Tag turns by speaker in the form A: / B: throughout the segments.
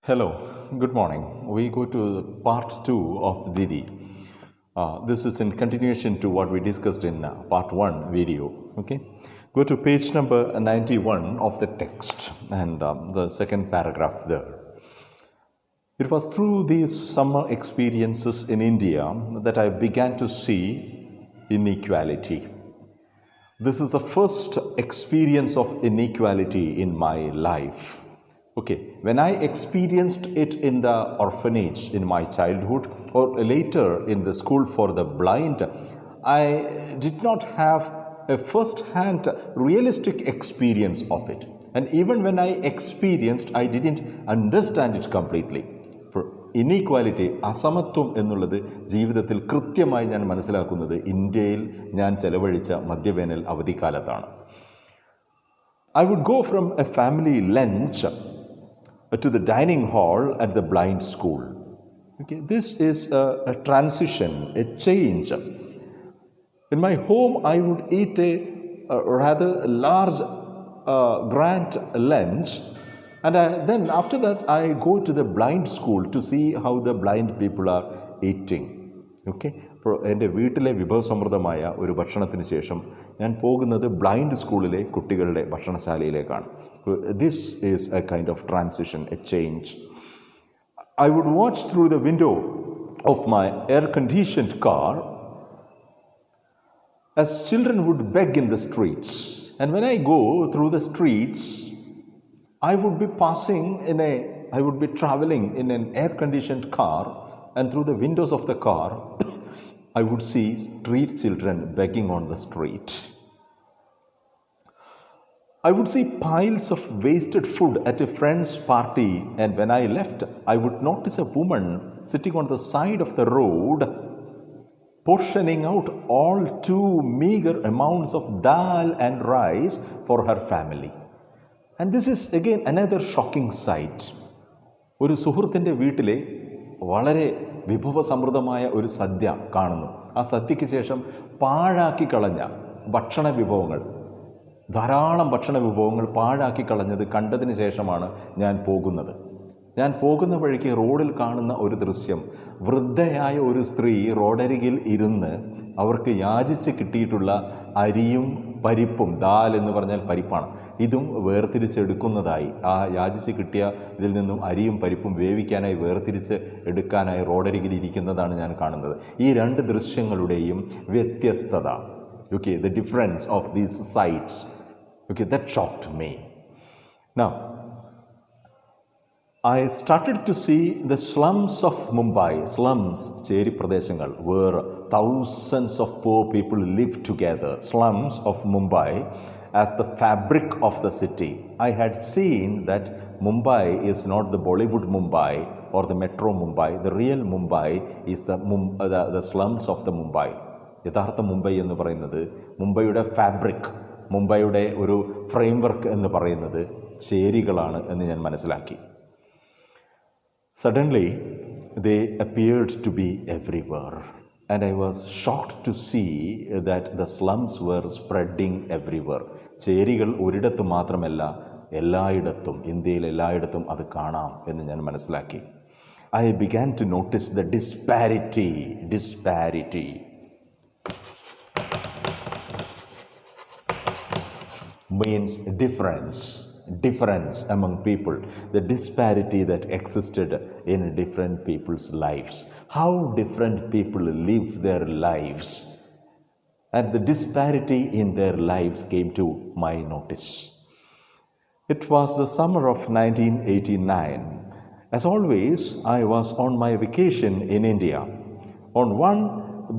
A: Hello, good morning. We go to part 2 of Didi. This is in continuation to what we discussed in part 1 video. Okay, go to page number 91 of the text and the second paragraph there. It was through these summer experiences in India that I began to see inequality. This is the first experience of inequality in my life. Okay, when I experienced it in the orphanage in my childhood or later in the school for the blind, I did not have a first-hand realistic experience of it. And even when I experienced, I didn't understand it completely. For inequality, അസമത്വം എന്നുള്ളത് ജീവിതത്തിൽ കൃത്യമായി ഞാൻ മനസ്സിലാക്കുന്നത് ഇന്ത്യയിൽ ഞാൻ ചെലവഴിച്ച മധ്യവേനൽ അവധിക്കാലത്താണ്. I would go from a family lunch to the dining hall at the blind school. Okay, this is a transition, a change. In my home, I would eat a rather large, grand lunch, and then after that, I go to the blind school to see how the blind people are eating. Okay, അപ്പോൾ എൻ്റെ വീട്ടിലെ വിഭവസമൃദ്ധമായ ഒരു ഭക്ഷണത്തിന് ശേഷം ഞാൻ പോകുന്നത് blind സ്കൂളിലെ കുട്ടികളുടെ ഭക്ഷണശാലയിലേക്കാണ്. This is a kind of transition, a change. I would watch through the window of my air-conditioned car as children would beg in the streets. And when I go through the streets, I would be traveling in an air-conditioned car, and through the windows of the car, I would see street children begging on the street. I would see piles of wasted food at a friend's party, and when I left, I would notice a woman sitting on the side of the road, portioning out all too meager amounts of dal and rice for her family. And this is again another shocking sight. ഒരു സുഹൃത്തിൻ്റെ വീട്ടിലെ വളരെ വിഭവസമൃദ്ധമായ ഒരു സദ്യ കാണുന്നു. ആ സദ്യയ്ക്ക് ശേഷം പാഴാക്കി കളഞ്ഞ ഭക്ഷണ വിഭവങ്ങൾ, ധാരാളം ഭക്ഷണ വിഭവങ്ങൾ പാഴാക്കി കളഞ്ഞത് കണ്ടതിന് ശേഷമാണ് ഞാൻ പോകുന്നത്. ഞാൻ പോകുന്ന വഴിക്ക് റോഡിൽ കാണുന്ന ഒരു ദൃശ്യം, വൃദ്ധയായ ഒരു സ്ത്രീ റോഡരികിൽ ഇരുന്ന് അവർക്ക് യാചിച്ച് കിട്ടിയിട്ടുള്ള അരിയും പരിപ്പും, ദാൽ എന്ന് പറഞ്ഞാൽ പരിപ്പാണ്, ഇതും വേർതിരിച്ചെടുക്കുന്നതായി, ആ യാചിച്ച് കിട്ടിയ ഇതിൽ നിന്നും അരിയും പരിപ്പും വേവിക്കാനായി വേർതിരിച്ച് എടുക്കാനായി റോഡരികിൽ ഇരിക്കുന്നതാണ് ഞാൻ കാണുന്നത്. ഈ രണ്ട് ദൃശ്യങ്ങളുടെയും വ്യത്യസ്തത, okay, the difference of these sights, okay, that shocked me. Now, I started to see the slums of Mumbai, slums, ചേരി പ്രദേശങ്ങൾ, where thousands of poor people live together, slums of Mumbai as the fabric of the city. I had seen that Mumbai is not the Bollywood Mumbai or the Metro Mumbai. The real Mumbai is the slums of the Mumbai. യഥാർത്ഥ മുംബൈ എന്ന് പറയുന്നത്, മുംബൈയുടെ fabric, മുംബൈയുടെ ഒരു framework എന്ന് പറയുന്നത് ചേരികളാണ് എന്ന് ഞാൻ മനസ്സിലാക്കി. Suddenly, they appeared to be everywhere, and I was shocked to see that the slums were spreading everywhere. ചേരികൾ ഒരിടത്ത് മാത്രമല്ല, എല്ലായിടത്തും, ഇന്ത്യയിൽ എല്ലായിടത്തും അത് കാണാം എന്ന് ഞാൻ മനസ്സിലാക്കി. I began to notice the disparity means difference among people, the disparity that existed in different people's lives, how different people live their lives, and the disparity in their lives came to my notice. It was the summer of 1989. As always, I was on my vacation in India. On one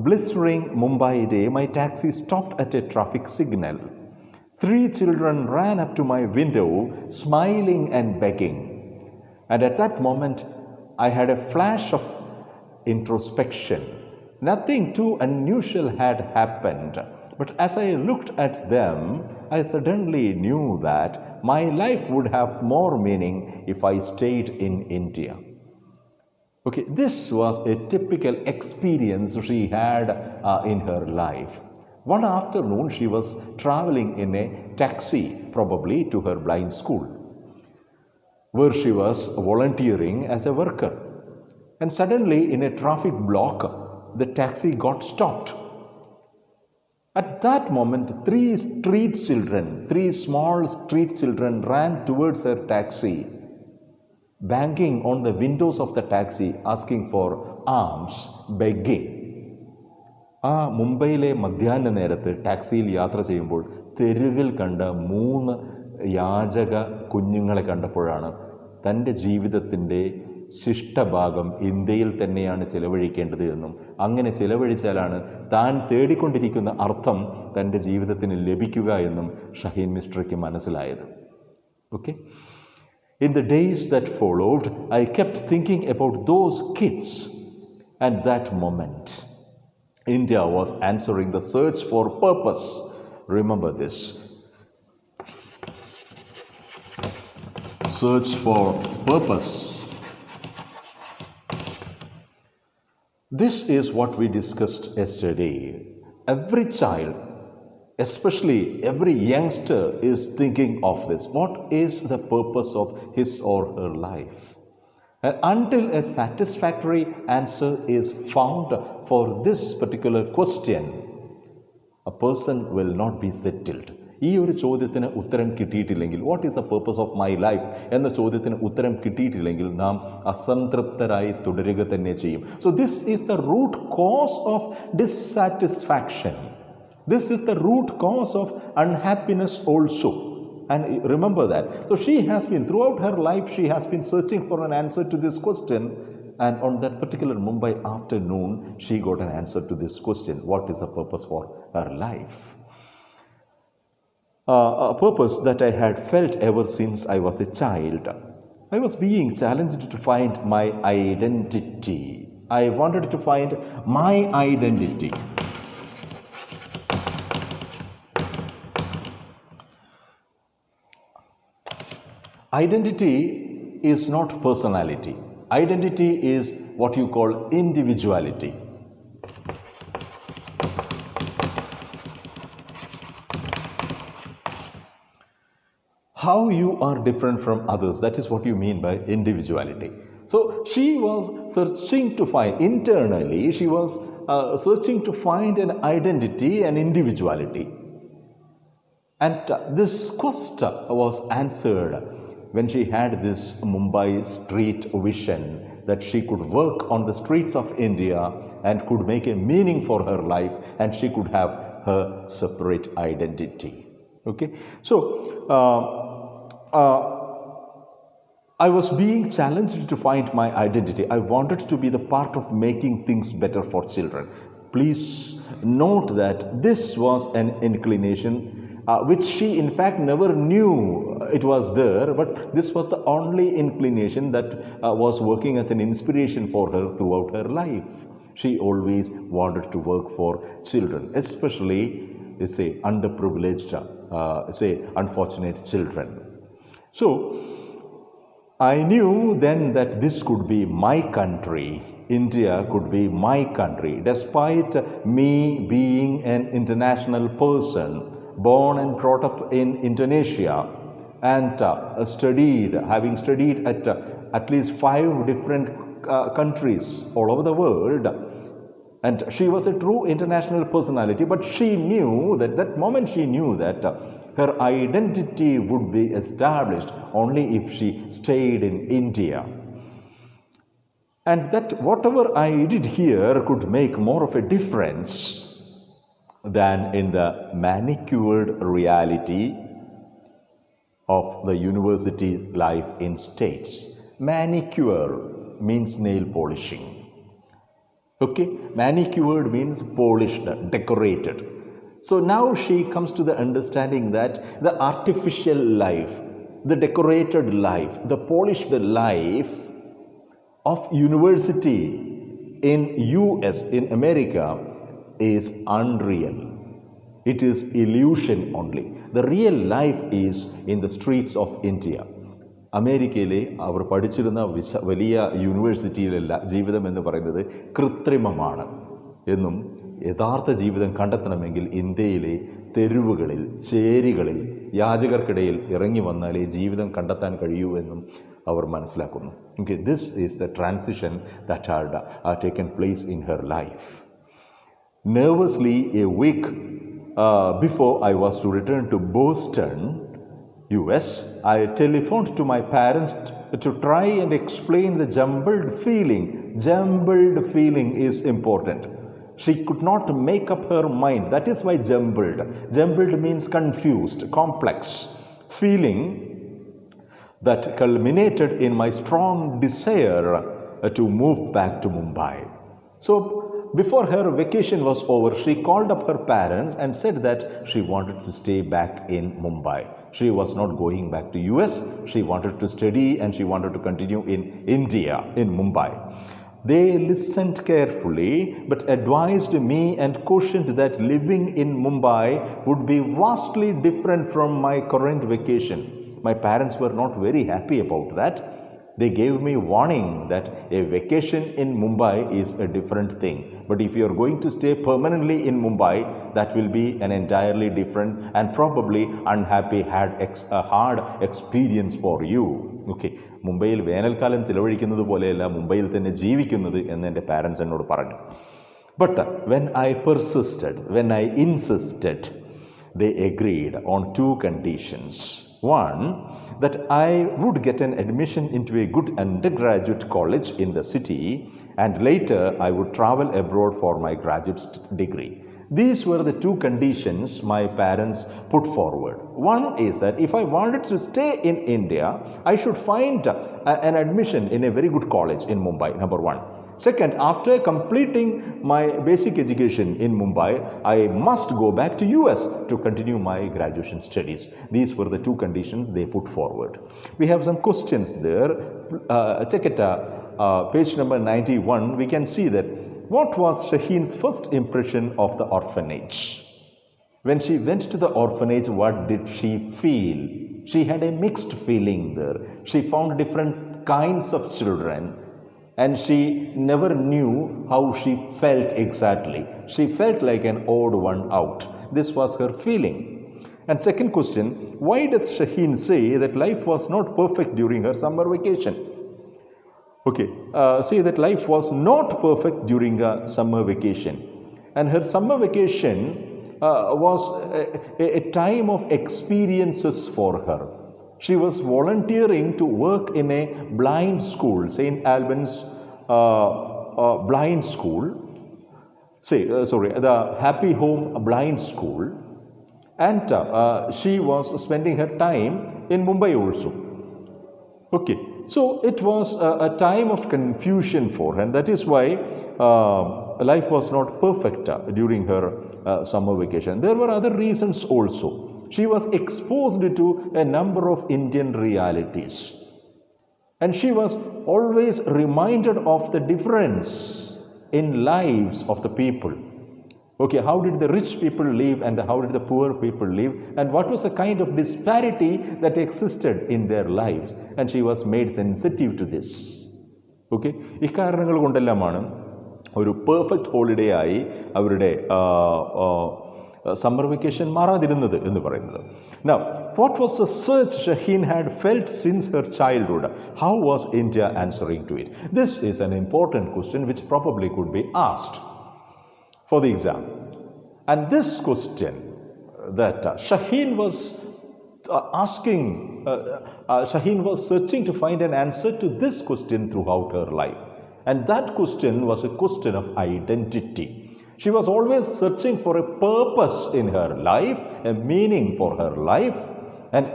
A: blistering Mumbai day, my taxi stopped at a traffic signal. 3 children ran up to my window, smiling and begging. And at that moment, I had a flash of introspection. Nothing too unusual had happened. But as I looked at them, I suddenly knew that my life would have more meaning if I stayed in India. Okay, this was a typical experience she had in her life. One afternoon, she was traveling in a taxi, probably to her blind school. where she was volunteering as a worker. And suddenly, in a traffic block, the taxi got stopped. At that moment, three small street children ran towards her taxi, banging on the windows of the taxi, asking for alms, begging. ആ മുംബൈയിലെ മധ്യാഹ്ന നേരത്ത് ടാക്സിയിൽ യാത്ര ചെയ്യുമ്പോൾ തെരുവിൽ കണ്ട 3 യാചക കുഞ്ഞുങ്ങളെ കണ്ടപ്പോഴാണ് തൻ്റെ ജീവിതത്തിൻ്റെ ശിഷ്ടഭാഗം ഇന്ത്യയിൽ തന്നെയാണ് ചിലവഴിക്കേണ്ടത് എന്നും അങ്ങനെ ചിലവഴിച്ചാലാണ് താൻ തേടിക്കൊണ്ടിരിക്കുന്ന അർത്ഥം തൻ്റെ ജീവിതത്തിന് ലഭിക്കുക എന്നും ഷഹീൻ മിസ്ട്രിക്ക് മനസ്സിലായത്. Okay, in the days that followed, I kept thinking about those kids, and that moment India was answering the search for purpose. Remember this. Search for purpose. This is what we discussed yesterday. Every child, especially every youngster, is thinking of this. What is the purpose of his or her life? And until a satisfactory answer is found for this particular question, a person will not be settled. ഈ ഒരു ചോദ്യത്തിന് ഉത്തരം കിട്ടിയിട്ടില്ലെങ്കിൽ, what is the purpose of my life എന്ന ചോദ്യത്തിന് ഉത്തരം കിട്ടിയിട്ടില്ലെങ്കിൽ നാം അസംതൃപ്തരായി തുടരുക തന്നെ ചെയ്യും. So this is the root cause of dissatisfaction. This is the root cause of unhappiness also. And remember that. So she has been, throughout her life, she has been searching for an answer to this question. And on that particular Mumbai afternoon, she got an answer to this question. What is the purpose for her life? A purpose that I had felt ever since I was a child. I was being challenged to find my identity. I wanted to find my identity. Identity is not personality. Identity is what you call individuality. How you are different from others, that is what you mean by individuality. So she was searching to find, internally, she was searching to find an identity, an individuality. And this quest was answered when she had this Mumbai street vision that she could work on the streets of India and could make a meaning for her life, and she could have her separate identity. Okay, so I was being challenged to find my identity. I wanted to be the part of making things better for children. Please note that this was an inclination which she in fact never knew it was there, but this was the only inclination that was working as an inspiration for her throughout her life. She always wanted to work for children, especially, say, underprivileged, say, unfortunate children. So I knew then that this could be my country. India could be my country, despite me being an international person, born and brought up in Indonesia, and having studied at least 5 different countries all over the world. And she was a true international personality, but she knew that she knew that her identity would be established only if she stayed in India. And that whatever I did here could make more of a difference than in the manicured reality of the university life in States. Manicure means nail polishing. Okay, manicured means polished, decorated. So now she comes to the understanding that the artificial life, the decorated life, the polished life of university in US, in America, is unreal. It is illusion only. The real life is in the streets of India. അമേരിക്കയിലെ അവർ പഠിച്ചിരുന്ന വലിയ യൂണിവേഴ്സിറ്റിയിലല്ല ജീവിതം എന്ന് പറയുന്നത് കൃത്രിമമാണ് എന്നും യഥാർത്ഥ ജീവിതം കണ്ടെത്തണമെങ്കിൽ ഇന്ത്യയിലെ തെരുവുകളിൽ, ചേരികളിൽ, യാചകർക്കിടയിൽ ഇറങ്ങി വന്നാലേ ജീവിതം കണ്ടെത്താൻ കഴിയൂ എന്നും അവർ മനസ്സിലാക്കുന്നു. Okay, this is the transition that had taken place in her life. Nervously, a week before I was to return to Boston, US, I telephoned to my parents to try and explain the jumbled feeling. Jumbled feeling is important. She could not make up her mind. That is why jumbled. Jumbled means confused, complex feeling that culminated in my strong desire to move back to Mumbai. So, before her vacation was over, she called up her parents and said that she wanted to stay back in Mumbai. She was not going back to US. She wanted to study and she wanted to continue in India, in Mumbai. They listened carefully but advised me and cautioned that living in Mumbai would be vastly different from my current vacation. My parents were not very happy about that. They gave me warning that a vacation in Mumbai is a different thing. But if you are going to stay permanently in Mumbai, that will be an entirely different and probably unhappy, hard experience for you. Okay. മുംബൈയിൽ വേനൽക്കാലം ചിലവഴിക്കുന്നത് പോലെയല്ല മുംബൈയിൽ തന്നെ ജീവിക്കുന്നത് എന്ന് എൻ്റെ parents എന്നോട് പറഞ്ഞു. But when I persisted, when I insisted, they agreed on two conditions. One, that I would get an admission into a good undergraduate college in the city, and later I would travel abroad for my graduate degree. These were the two conditions my parents put forward. One is that if I wanted to stay in India, I should find an admission in a very good college in Mumbai, number one. Second, after completing my basic education in Mumbai, I must go back to US to continue my graduation studies. These were the two conditions they put forward. We have some questions there. Check it, page number 91. We can see that what was Shaheen's first impression of the orphanage? When she went to the orphanage, what did she feel? She had a mixed feeling there. She found different kinds of children. And she never knew how she felt exactly. She felt like an odd one out. This was her feeling. And second question, why does Shaheen say that life was not perfect during her summer vacation? Okay, say that life was not perfect during her summer vacation. And her summer vacation was a time of experiences for her. She was volunteering to work in a blind school, St. Albans blind school, the Happy Home Blind School, and she was spending her time in Mumbai also. Okay, so it was a time of confusion for her, and that is why life was not perfect during her summer vacation. There were other reasons also. She was exposed to a number of Indian realities. And she was always reminded of the difference in lives of the people. Okay, how did the rich people live and how did the poor people live? And what was the kind of disparity that existed in their lives? And she was made sensitive to this. Okay, ഇക്കാരണങ്ങൾ കൊണ്ടെല്ലാമാണ് ഒരു perfect holiday ആയി അവരുടെ summer vacation മാറാതിരുന്നത് എന്ന് പറയുന്നത്. Now, what was the surge Shaheen had felt since her childhood? How was India answering to it? This is an important question which probably could be asked for the exam. And this question that Shaheen was Shaheen was searching to find an answer to this question throughout her life. And that question was a question of identity. She was always searching for a purpose in her life, a meaning for her life, and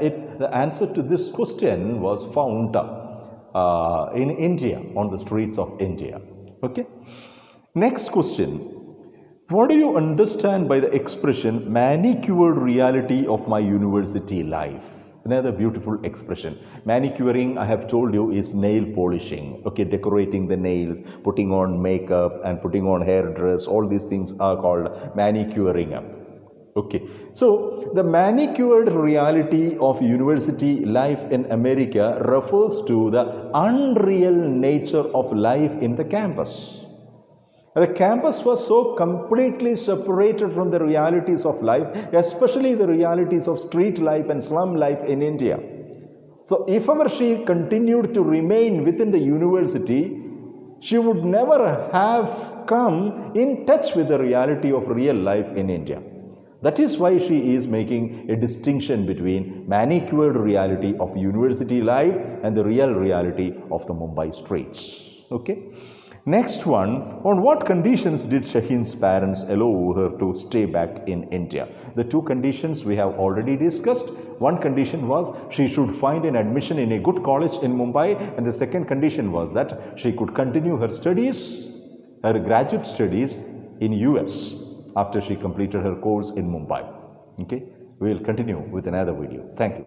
A: the answer to this question was found in India, on the streets of India. Okay. Next question. What do you understand by the expression manicured reality of my university life? Another beautiful expression. Manicuring, I have told you, is nail polishing. Okay, decorating the nails, putting on makeup and putting on hairdress. All these things are called manicuring. Okay, so the manicured reality of university life in America refers to the unreal nature of life in the campus. The campus was so completely separated from the realities of life, especially the realities of street life and slum life in India. So if ever she continued to remain within the university, she would never have come in touch with the reality of real life in India. That is why she is making a distinction between manicured reality of university life and the real reality of the Mumbai streets. Okay. Next one, on what conditions did Shaheen's parents allow her to stay back in India? The two conditions we have already discussed. One condition was she should find an admission in a good college in Mumbai, and the second condition was that she could continue her studies, her graduate studies in US after she completed her course in Mumbai. Okay, we will continue with another video. Thank you.